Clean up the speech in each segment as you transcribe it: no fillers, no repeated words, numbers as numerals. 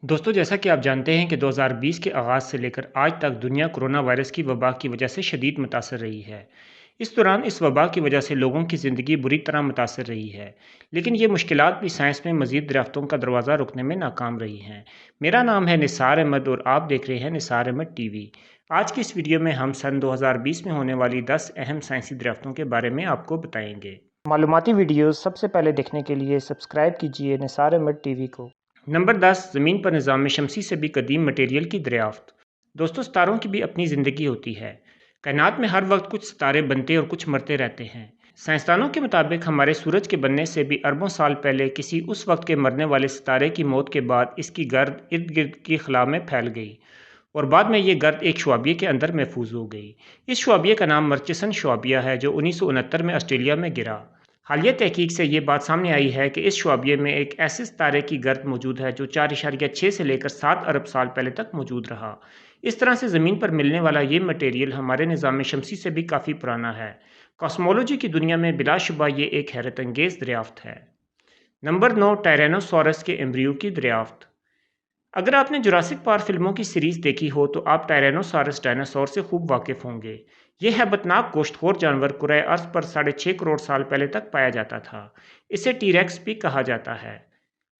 दोस्तों, जैसा कि आप जानते हैं कि 2020 के आगाज़ से लेकर आज तक दुनिया कोरोना वायरस की वबा की वजह से शदीद मुतासर रही है। इस दौरान इस वबा की वजह से लोगों की ज़िंदगी बुरी तरह मुतासर रही है, लेकिन ये मुश्किलात भी साइंस में मज़ीद दरियाफ़्तों का दरवाज़ा रुकने में नाकाम रही हैं। मेरा नाम है निसार अहमद और आप देख रहे हैं निसार अहमद टीवी। आज की इस वीडियो में हम सन 2020 में होने वाली 10 अहम साइंसी दरियाफ़्तों के बारे में आपको बताएंगे। मालूमाती वीडियोस सबसे पहले देखने के लिए सब्सक्राइब कीजिए निसार अहमद टीवी को। नंबर 10, ज़मीन पर निज़ाम शमसी से भी कदीम मटेरियल की दरियाफ्त। दोस्तों, सितारों की भी अपनी ज़िंदगी होती है। कायनात में हर वक्त कुछ सितारे बनते और कुछ मरते रहते हैं। साइंसदानों के मुताबिक हमारे सूरज के बनने से भी अरबों साल पहले किसी उस वक्त के मरने वाले सितारे की मौत के बाद इसकी गर्द इर्द गिर्द की खला में फैल गई और बाद में ये गर्द एक शुआबिये के अंदर महफूज हो गई। इस शुआबिये का नाम मर्चिसन शुआबिया है, जो 1969 में ऑस्ट्रेलिया में गिरा। हालिया तहकीक से ये बात सामने आई है कि इस शुआबिये में एक ऐसे सितारे की गर्द मौजूद है जो 4.6 से लेकर 7 अरब साल पहले तक मौजूद रहा। इस तरह से ज़मीन पर मिलने वाला ये मटेरियल हमारे निज़ाम शमसी से भी काफ़ी पुराना है। कॉस्मोलॉजी की दुनिया में बिलाशुबा ये एक हैरत अंगेज़ दरियाफ्त है। नंबर 9, टायरेनोसॉरस के एम्ब्रियो की दरियाफ्त। अगर आपने जुरासिक पार्क फिल्मों की सीरीज़ देखी हो तो आप टायरेनोसॉरस डायनासोर से खूब वाकिफ़ होंगे। यह हैबतनाक गोश्तखोर जानवर कुरए अर्ज़ पर 6.5 करोड़ साल पहले तक पाया जाता था। इसे टीरेक्स भी कहा जाता है।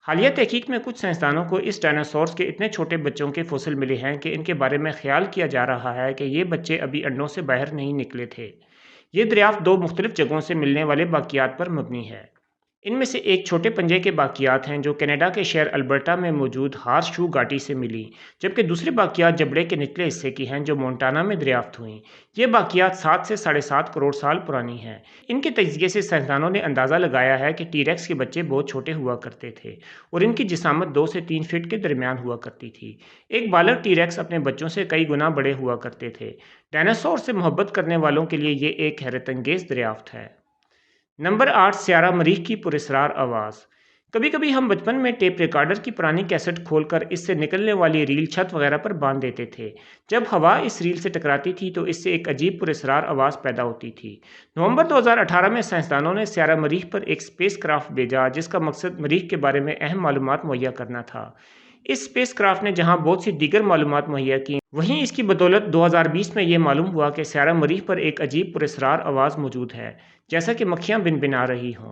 हालिया तहकीक में कुछ साइंसदानों को इस डायनासोर्स के इतने छोटे बच्चों के फॉसिल मिले हैं कि इनके बारे में ख्याल किया जा रहा है कि ये बच्चे अभी अंडों से बाहर नहीं निकले थे। ये दरियाफ्त दो मुख्तलिफ जगहों से मिलने वाले बाकियात पर मबनी है। इनमें से एक छोटे पंजे के बाकियात हैं जो कनाडा के शहर अल्बर्टा में मौजूद हार्स शू घाटी से मिली, जबकि दूसरे बाकियात जबड़े के निचले हिस्से की हैं जो मोंटाना में दरियाफ्त हुई। ये बाकियात 7 से 7.5 करोड़ साल पुरानी हैं। इनके तजिए से साइंसदानों ने अंदाज़ा लगाया है कि टीरेक्स के बच्चे बहुत छोटे हुआ करते थे और इनकी जिसामत 2 से 3 फीट के दरमियान हुआ करती थी। एक बालग टीरेक्स अपने बच्चों से कई गुना बड़े हुआ करते थे। डायनासोर से मोहब्बत करने वालों के लिए ये एक हैरत अंगेज़ दरियाफ्त है। नंबर 8, स्यारा मरीख की पुरस्रार आवाज़। कभी कभी हम बचपन में टेप रिकॉर्डर की पुरानी कैसेट खोलकर इससे निकलने वाली रील छत वगैरह पर बांध देते थे। जब हवा इस रील से टकराती थी तो इससे एक अजीब पुरस्रार आवाज़ पैदा होती थी। नवंबर 2018 में साइंसदानों ने स्यारा मरीख पर एक स्पेस क्राफ्ट भेजा जिसका मकसद मरीख के बारे में अहम मालूमात मुहैया करना था। इस स्पेस क्राफ्ट ने जहां बहुत सी दीगर मालूमात मुहैया की, वहीं इसकी बदौलत 2020 में ये मालूम हुआ कि स्यारा मरीख पर एक अजीब पुरस्रार आवाज़ मौजूद है, जैसा कि मक्खियां भिनभिना रही हों।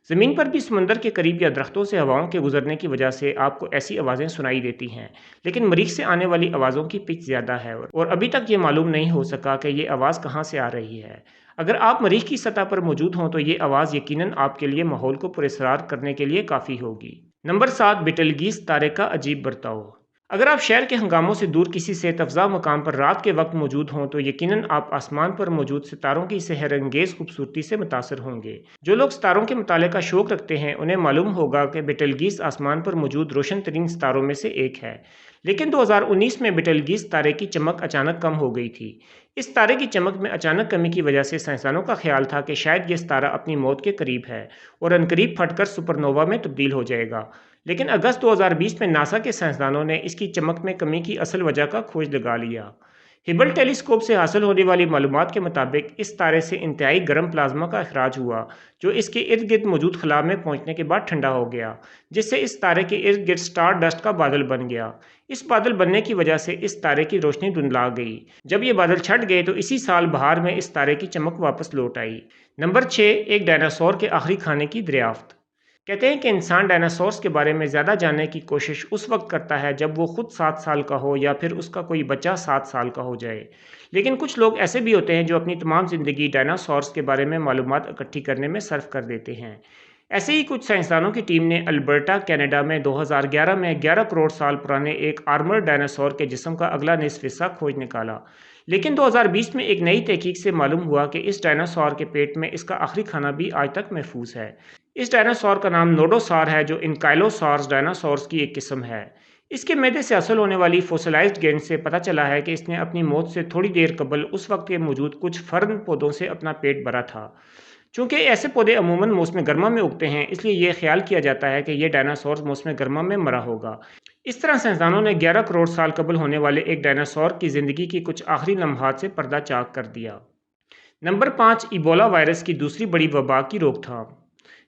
ज़मीन पर भी समुंदर के करीब या दरख्तों से हवाओं के गुजरने की वजह से आपको ऐसी आवाज़ें सुनाई देती हैं, लेकिन मरीख से आने वाली आवाज़ों की पिच ज़्यादा है और अभी तक ये मालूम नहीं हो सका कि ये आवाज़ कहाँ से आ रही है। अगर आप मरीख की सतह पर मौजूद हों तो ये आवाज़ यकीनन आपके लिए माहौल को पुरस्कार करने के लिए काफ़ी होगी। नंबर 7, बिटलगीज तारे का अजीब बर्ताव। अगर आप शहर के हंगामों से दूर किसी सेहत अफ़ज़ा मकाम पर रात के वक्त मौजूद हों तो यकीनन आप आसमान पर मौजूद सितारों की सेहरंगेज़ खूबसूरती से मुतासर होंगे। जो लोग सितारों के मुताले का शौक़ रखते हैं उन्हें मालूम होगा कि बिटलगीज आसमान पर मौजूद रोशन तरीन सितारों में से एक है, लेकिन 2019 में बिटलगीज तारे की चमक अचानक कम हो गई थी। इस तारे की चमक में अचानक कमी की वजह से साइंसदानों का ख्याल था कि शायद यह तारा अपनी मौत के करीब है और अनकरीब फटकर सुपरनोवा में तब्दील हो जाएगा। लेकिन अगस्त 2020 में नासा के साइंसदानों ने इसकी चमक में कमी की असल वजह का खोज लगा लिया। हिबल टेलीस्कोप से हासिल होने वाली मालूमात के मुताबिक इस तारे से इंतहाई गर्म प्लाज्मा का अखराज हुआ जो इसके इर्द गिर्द मौजूद खला में पहुंचने के बाद ठंडा हो गया, जिससे इस तारे के इर्द गिर्द स्टार डस्ट का बादल बन गया। इस बादल बनने की वजह से इस तारे की रोशनी धुंधला गई। जब ये बादल छट गए तो इसी साल बहार में इस तारे की चमक वापस लौट आई। नंबर 6, एक डायनासोर के आखिरी खाने की दरियाफ्त। कहते हैं कि इंसान डायनासोर्स के बारे में ज़्यादा जानने की कोशिश उस वक्त करता है जब वो खुद 7 साल का हो या फिर उसका कोई बच्चा 7 साल का हो जाए। लेकिन कुछ लोग ऐसे भी होते हैं जो अपनी तमाम ज़िंदगी डायनासोर्स के बारे में मालूमात इकट्ठी करने में सर्फ कर देते हैं। ऐसे ही कुछ साइंसदानों की टीम ने अल्बर्टा, कनाडा में 2011 में 11 करोड़ साल पुराने एक आर्मर्ड डायनासोर के जिस्म का अगला निसफ हिस्सा खोज निकाला। लेकिन 2020 में एक नई तहकीक से मालूम हुआ कि इस डायनासोर के पेट में इसका आखिरी खाना भी आज तक महफूज है। इस डायनासोर का नाम नोडोसॉर है जो इनकाइलोसॉर्स डायनासोर्स की एक किस्म है। इसके मैदे से हासिल होने वाली फोसिलाइज्ड गेंद से पता चला है कि इसने अपनी मौत से थोड़ी देर कबल उस वक्त के मौजूद कुछ फर्न पौधों से अपना पेट भरा था। चूँकि ऐसे पौधे अमूमन मौसम गर्मा में उगते हैं, इसलिए यह ख्याल किया जाता है कि यह डायनासोर मौसम गर्मा में मरा होगा। اس طرح سائنسدانوں نے 11 کروڑ سال قبل ہونے والے ایک ڈائناسور کی زندگی کی کچھ آخری لمحات سے پردہ چاک کر دیا۔ نمبر 5، ایبولا وائرس کی دوسری بڑی وبا کی روک تھام۔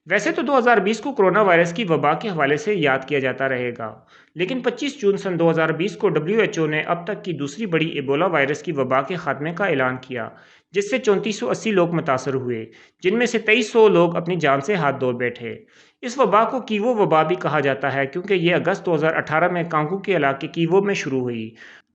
ویسے تو 2020 کو کرونا وائرس کی وبا کے حوالے سے یاد کیا جاتا رہے گا، لیکن 25 جون سن 2020 کو WHO نے اب تک کی دوسری بڑی ایبولا وائرس کی وبا کے خاتمے کا اعلان کیا، جس سے 3480 لوگ متاثر ہوئے، جن میں سے 2300 لوگ اپنی جان سے ہاتھ دھو بیٹھے۔ اس وبا کو کیوو وبا بھی کہا جاتا ہے کیونکہ یہ اگست 2018 میں کانگو کے علاقے کیوو میں شروع ہوئی۔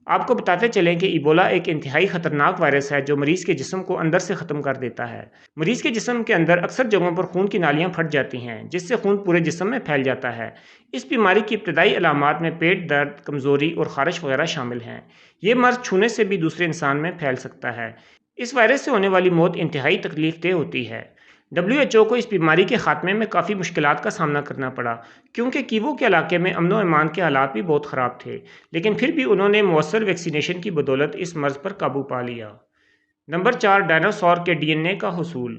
آپ کو بتاتے چلیں کہ ایبولا ایک انتہائی خطرناک وائرس ہے جو مریض کے جسم کو اندر سے ختم کر دیتا ہے۔ مریض کے جسم کے اندر اکثر جگہوں پر خون کی نالیاں پھٹ جاتی ہیں، جس سے خون پورے جسم میں پھیل جاتا ہے۔ اس بیماری کی ابتدائی علامات میں پیٹ درد، کمزوری اور خارش وغیرہ شامل ہیں۔ یہ مرض چھونے سے بھی دوسرے انسان میں پھیل سکتا ہے۔ اس وائرس سے ہونے والی موت انتہائی تکلیف دہ ہوتی ہے۔ WHO کو اس بیماری کے خاتمے میں کافی مشکلات کا سامنا کرنا پڑا کیونکہ کیوو کے علاقے میں امن و امان کے حالات بھی بہت خراب تھے، لیکن پھر بھی انہوں نے مؤثر ویکسینیشن کی بدولت اس مرض پر قابو پا لیا۔ نمبر 4، ڈائناسور کے DNA کا حصول۔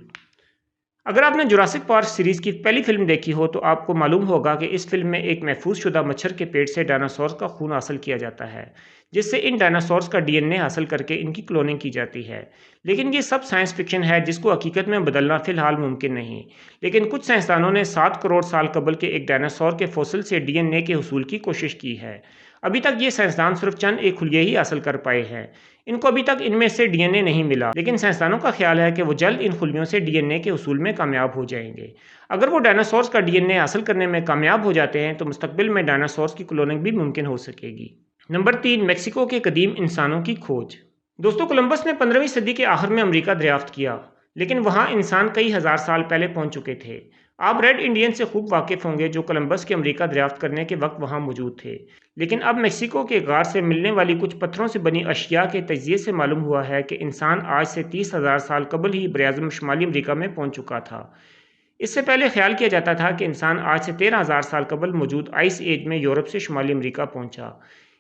اگر آپ نے جراسک پارک سیریز کی پہلی فلم دیکھی ہو تو آپ کو معلوم ہوگا کہ اس فلم میں ایک محفوظ شدہ مچھر کے پیٹ سے ڈائناسورز کا خون حاصل کیا جاتا ہے، جس سے ان ڈائناسورز کا DNA حاصل کر کے ان کی کلوننگ کی جاتی ہے۔ لیکن یہ سب سائنس فکشن ہے جس کو حقیقت میں بدلنا فی الحال ممکن نہیں، لیکن کچھ سائنسدانوں نے 7 کروڑ سال قبل کے ایک ڈائناسور کے فوسل سے DNA کے حصول کی کوشش کی ہے۔ ابھی تک یہ سائنسدان صرف چند ایک خلیے ہی حاصل کر پائے ہیں۔ ان کو ابھی تک ان میں سے DNA نہیں ملا، لیکن سائنسدانوں کا خیال ہے کہ وہ جلد ان خلیوں سے DNA کے حصول میں کامیاب ہو جائیں گے۔ اگر وہ ڈائناسورز کا DNA حاصل کرنے میں کامیاب ہو جاتے ہیں تو مستقبل میں ڈائناسورز کی کلوننگ بھی ممکن ہو سکے گی۔ نمبر 3، میکسیکو کے قدیم انسانوں کی کھوج۔ دوستو، کولمبس نے 15ویں صدی کے آخر میں امریکہ دریافت کیا، لیکن وہاں انسان کئی ہزار سال پہلے پہنچ چکے تھے۔ آپ ریڈ انڈین سے خوب واقف ہوں گے جو کولمبس کے امریکہ دریافت کرنے کے وقت وہاں موجود تھے، لیکن اب میکسیکو کے غار سے ملنے والی کچھ پتھروں سے بنی اشیاء کے تجزیے سے معلوم ہوا ہے کہ انسان آج سے 30,000 سال قبل ہی براعظم شمالی امریکہ میں پہنچ چکا تھا۔ اس سے پہلے خیال کیا جاتا تھا کہ انسان آج سے 13,000 سال قبل موجود آئس ایج میں یورپ سے شمالی امریکہ پہنچا۔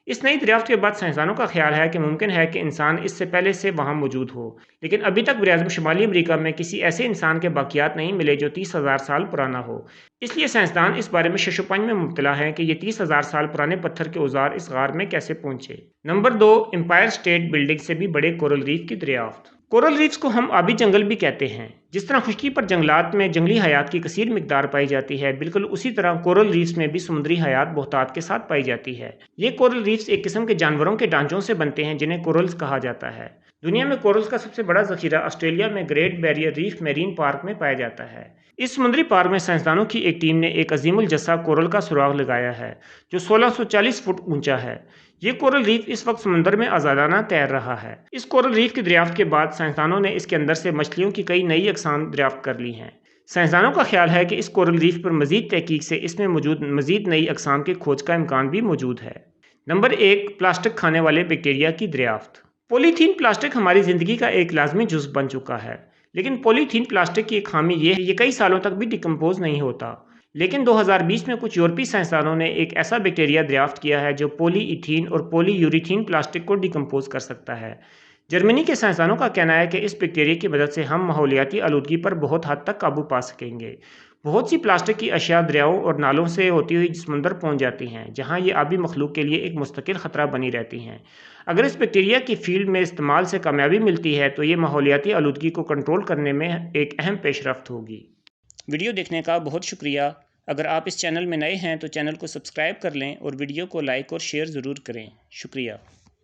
اس نئی دریافت کے بعد سائنسدانوں کا خیال ہے کہ ممکن ہے کہ انسان اس سے پہلے سے وہاں موجود ہو، لیکن ابھی تک براعظم شمالی امریکہ میں کسی ایسے انسان کے باقیات نہیں ملے جو 30,000 سال پرانا ہو۔ اس لیے سائنسدان اس بارے میں شش و پنج میں مبتلا ہیں کہ یہ 30,000 سال پرانے پتھر کے اوزار اس غار میں کیسے پہنچے۔ نمبر 2، امپائر اسٹیٹ بلڈنگ سے بھی بڑے کورل ریف کی دریافت۔ کورل ریفز کو ہم آبی جنگل بھی کہتے ہیں۔ جس طرح خشکی پر جنگلات میں جنگلی حیات کی کثیر مقدار پائی جاتی ہے، بالکل اسی طرح کورل ریفز میں بھی سمندری حیات بہتات کے ساتھ پائی جاتی ہے۔ یہ کورل ریفز ایک قسم کے جانوروں کے ڈھانچوں سے بنتے ہیں جنہیں کورلز کہا جاتا ہے۔ دنیا میں کورلز کا سب سے بڑا ذخیرہ آسٹریلیا میں great barrier reef marine park میں پایا جاتا ہے۔ اس سمندری پارک میں سائنسدانوں کی ایک ٹیم نے ایک عظیم الجثہ کورل کا سراغ لگایا ہے جو 1640 فٹ اونچا ہے۔ یہ کورل ریف اس وقت سمندر میں آزادانہ تیر رہا ہے۔ اس کورل ریف کی دریافت کے بعد سائنسدانوں نے اس کے اندر سے مچھلیوں کی کئی نئی اقسام دریافت کر لی ہیں۔ سائنسدانوں کا خیال ہے کہ اس کورل ریف پر مزید تحقیق سے اس میں موجود مزید نئی اقسام کے کھوج کا امکان بھی موجود ہے۔ نمبر 1، پلاسٹک کھانے والے بیکٹیریا کی دریافت۔ پولی تھین پلاسٹک ہماری زندگی کا ایک لازمی جزو بن چکا ہے، لیکن پولی تھین پلاسٹک کی ایک خامی یہ ہے کہ یہ کئی سالوں تک بھی ڈیکمپوز نہیں ہوتا۔ لیکن 2020 میں کچھ یورپی سائنسدانوں نے ایک ایسا بیکٹیریا دریافت کیا ہے جو پولی ایتھین اور پولی یوریتھین پلاسٹک کو ڈیکمپوز کر سکتا ہے۔ جرمنی کے سائنسدانوں کا کہنا ہے کہ اس بیکٹیریا کی مدد سے ہم ماحولیاتی آلودگی پر بہت حد تک قابو پا سکیں گے۔ بہت سی پلاسٹک کی اشیاء دریاؤں اور نالوں سے ہوتی ہوئی سمندر پہنچ جاتی ہیں، جہاں یہ آبی مخلوق کے لیے ایک مستقل خطرہ بنی رہتی ہیں۔ اگر اس بیکٹیریا کی فیلڈ میں استعمال سے کامیابی ملتی ہے تو یہ ماحولیاتی آلودگی کو کنٹرول کرنے میں ایک اہم پیش رفت ہوگی۔ ویڈیو دیکھنے کا بہت شکریہ۔ اگر آپ اس چینل میں نئے ہیں تو چینل کو سبسکرائب کر لیں اور ویڈیو کو لائک اور شیئر ضرور کریں۔ شکریہ۔